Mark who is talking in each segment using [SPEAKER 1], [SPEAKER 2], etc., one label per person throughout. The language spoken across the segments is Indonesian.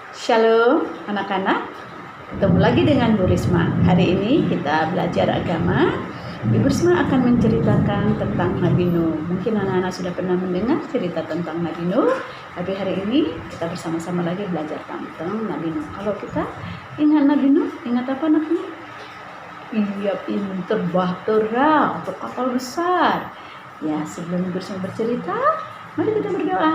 [SPEAKER 1] Shalom anak-anak, ketemu lagi dengan Bu Risma. Hari ini kita belajar agama. Ibu Risma akan menceritakan tentang Nabi Nuh. Mungkin anak-anak sudah pernah mendengar cerita tentang Nabi Nuh, tapi hari ini kita bersama-sama lagi belajar tentang Nabi Nuh. Kalau kita ingat Nabi Nuh, ingat apa anaknya? Iya, pinter bahtera atau kapal besar. Ya, sebelum Ibu Risma bercerita, mari kita berdoa.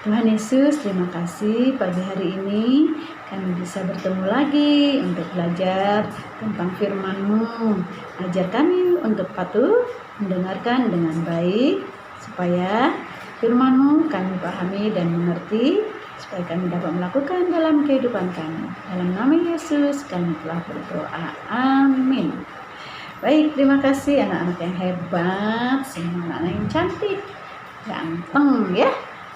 [SPEAKER 1] Tuhan Yesus, terima kasih pagi hari ini kami bisa bertemu lagi untuk belajar tentang firman-Mu. Ajar kami untuk patuh mendengarkan dengan baik supaya firman-Mu kami pahami dan mengerti, supaya kami dapat melakukan dalam kehidupan kami. Dalam nama Yesus kami telah berdoa. Amin. Baik, terima kasih anak-anak yang hebat, semua anak-anak yang cantik, ganteng ya.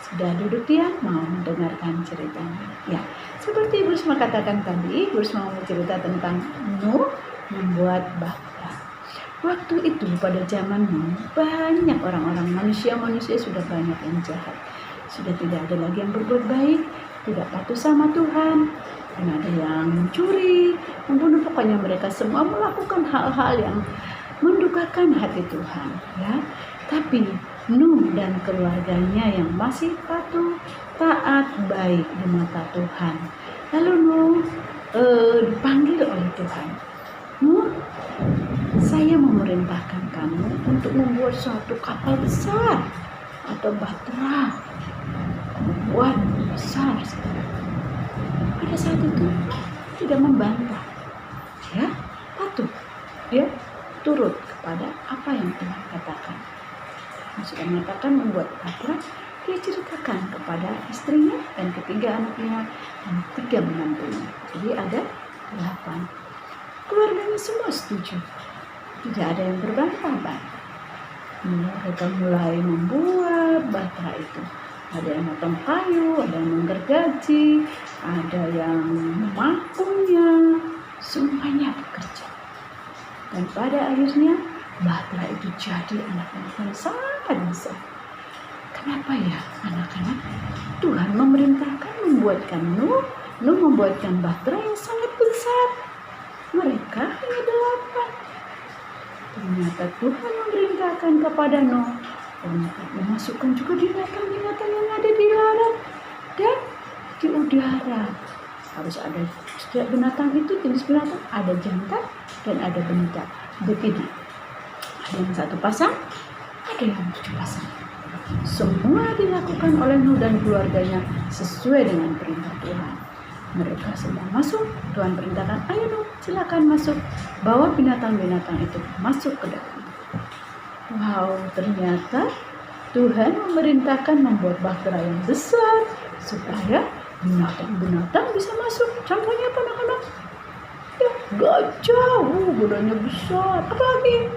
[SPEAKER 1] Sudah duduk dia mau mendengarkan ceritanya. Ya, seperti Ibu Risma katakan tadi, Ibu Risma mau cerita tentang Nuh membuat bahtera. Waktu itu pada zaman Nuh, banyak orang-orang manusia sudah banyak yang jahat. Sudah tidak ada lagi yang berbuat baik, tidak patuh sama Tuhan. Dan ada yang mencuri, membunuh, pokoknya mereka semua melakukan hal-hal yang mendukakan hati Tuhan, ya. Tapi Nuh dan keluarganya yang masih patuh, taat, baik di mata Tuhan. Lalu Nuh dipanggil oleh Tuhan. Nuh, saya memerintahkan kamu untuk membuat suatu kapal besar atau bahtera, membuat besar sekali. Pada saat itu tidak membantah, ya, patuh, ya, turut kepada apa yang Tuhan katakan. Sudah mengatakan membuat bahtera, dia ceritakan kepada istrinya dan ketiga anaknya dan 3 menantunya. Jadi ada 8. Keluarganya semua setuju. Tidak ada yang berbantah. Mereka mulai membuat bahtera itu. Ada yang potong kayu, ada yang menggergaji, ada yang memakunya, semuanya bekerja. Dan pada akhirnya bahtera itu jadi anak-anak yang sangat besar. Kenapa ya anak-anak? Tuhan memerintahkan membuatkan Nuh membuatkan bahtera yang sangat besar. Mereka hanya 8. Ternyata Tuhan memerintahkan kepada Nuh untuk memasukkan juga binatang-binatang yang ada di laut dan di udara. Harus ada setiap binatang itu, jenis binatang ada jantan dan ada betina. Ada yang 1 pasang, ada yang 7 pasang. Semua dilakukan oleh Nuh dan keluarganya sesuai dengan perintah Tuhan. Mereka semua masuk. Tuhan perintahkan, ayo Nuh, silakan masuk. Bawa binatang-binatang itu masuk ke dalam. Wow, ternyata Tuhan memerintahkan membuat bahtera yang besar supaya binatang-binatang bisa masuk. Contohnya apa anak-anak? Ya, gajah, badannya besar. Apa lagi?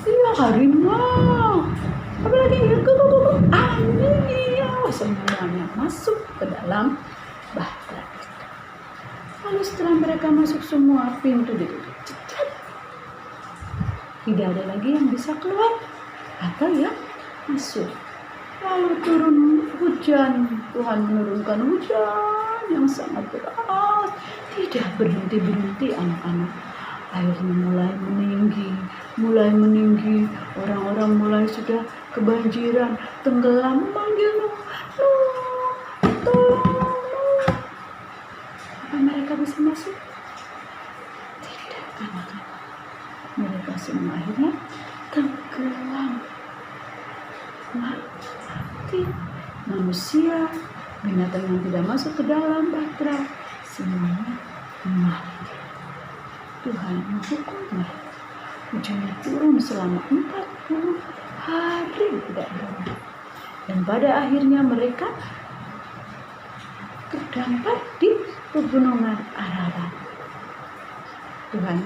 [SPEAKER 1] Iya, harimau. Apalagi anjing, semuanya masuk ke dalam bahtera. Lalu setelah mereka masuk semua, pintu ditutup. Tidak ada lagi yang bisa keluar atau yang masuk. Lalu turun hujan. Tuhan menurunkan hujan yang sangat deras. Tidak berhenti-berhenti anak-anak. Airnya mulai meninggi, orang-orang mulai sudah kebanjiran, tenggelam, memanggil Nuh, tolong Nuh. Apa mereka bisa masuk? Tidak, anak-anak. Mereka semua akhirnya tenggelam, mati. Manusia, binatang yang tidak masuk ke dalam bahtera, semuanya mati. Tuhan menghukum mereka. Hujannya turun selama 40 hari tidak berhenti. Dan pada akhirnya mereka terdampar di pegunungan Ararat. Tuhan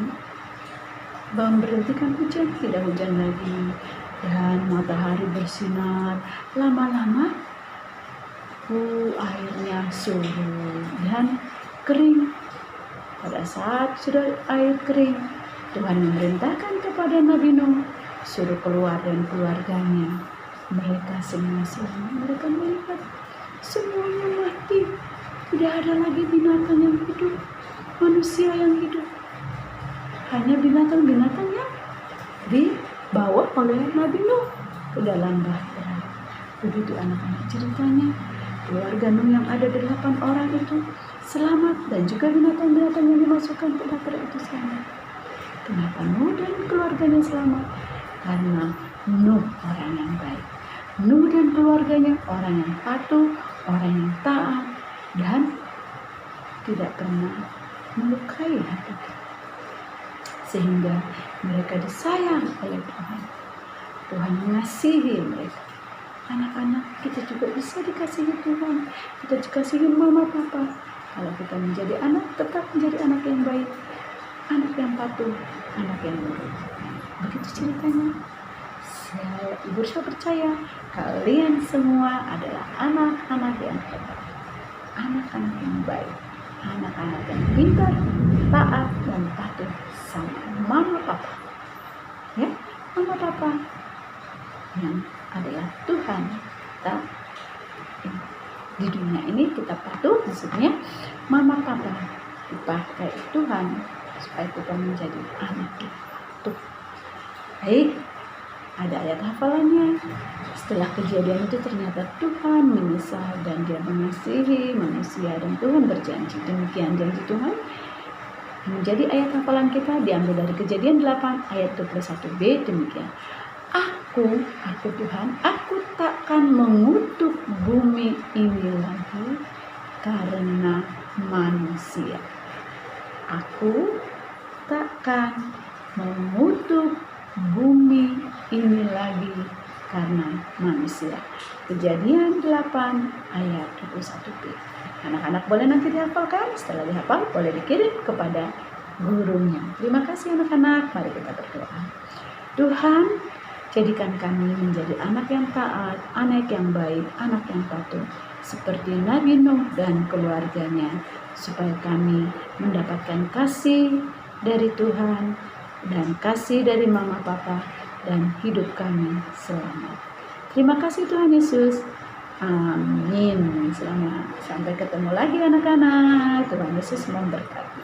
[SPEAKER 1] memberhentikan hujan, tidak hujan lagi. Dan matahari bersinar. Lama-lama airnya surut dan kering. Pada saat sudah air kering, Tuhan memerintahkan kepada Nabi Nuh, suruh keluar dan keluarganya. Mereka semua selamat. Mereka melihat semuanya mati. mati. Tidak ada lagi binatang yang hidup, manusia yang hidup. Hanya binatang-binatang yang dibawa oleh Nabi Nuh ke dalam bahtera. Begitu anak-anak ceritanya. Keluarga Nuh yang ada 8 orang itu selamat, dan juga binatang-binatang yang dimasukkan ke bahtera itu selamat. Kenapa Nuh dan keluarganya selamat? Karena Nuh orang yang baik. Nuh dan keluarganya orang yang patuh, orang yang taat, dan tidak pernah melukai hati kita. Sehingga mereka disayang oleh Tuhan. Tuhan mengasihi mereka. Anak-anak, kita juga bisa dikasihi Tuhan. Kita dikasihi mama papa. Kalau kita menjadi anak, tetap menjadi anak yang baik, anak yang patuh, anak yang nurut. Begitu ceritanya. Ibu Risma percaya kalian semua adalah anak-anak yang hebat, anak-anak yang baik, anak-anak yang pintar, taat, dan patuh sama mama papa. Ya, mama papa yang adalah Tuhan kita. Di dunia ini kita patuh, maksudnya mama papa dipakai Tuhan supaya kita menjadi anak yang patuh. Baik, ada ayat hafalannya. Setelah kejadian itu ternyata Tuhan menyesal dan dia mengasihi manusia, dan Tuhan berjanji. Demikian janji Tuhan. Menjadi ayat hafalan kita diambil dari Kejadian 8 ayat 21b. Demikian. Aku Tuhan, aku takkan mengutuk bumi ini lagi karena manusia. Aku takkan mengutuk bumi ini lagi karena manusia. Kejadian 8 ayat 21b. Anak-anak boleh nanti dihafalkan. Setelah dihafal boleh dikirim kepada gurunya. Terima kasih anak-anak. Mari kita berdoa. Tuhan, jadikan kami menjadi anak yang taat, anak yang baik, anak yang patuh, seperti Nabi Nuh dan keluarganya, supaya kami mendapatkan kasih dari Tuhan dan kasih dari mama papa, dan hidup kami selamat. Terima kasih Tuhan Yesus. Amin. Selamat. Sampai ketemu lagi anak-anak. Tuhan Yesus memberkati.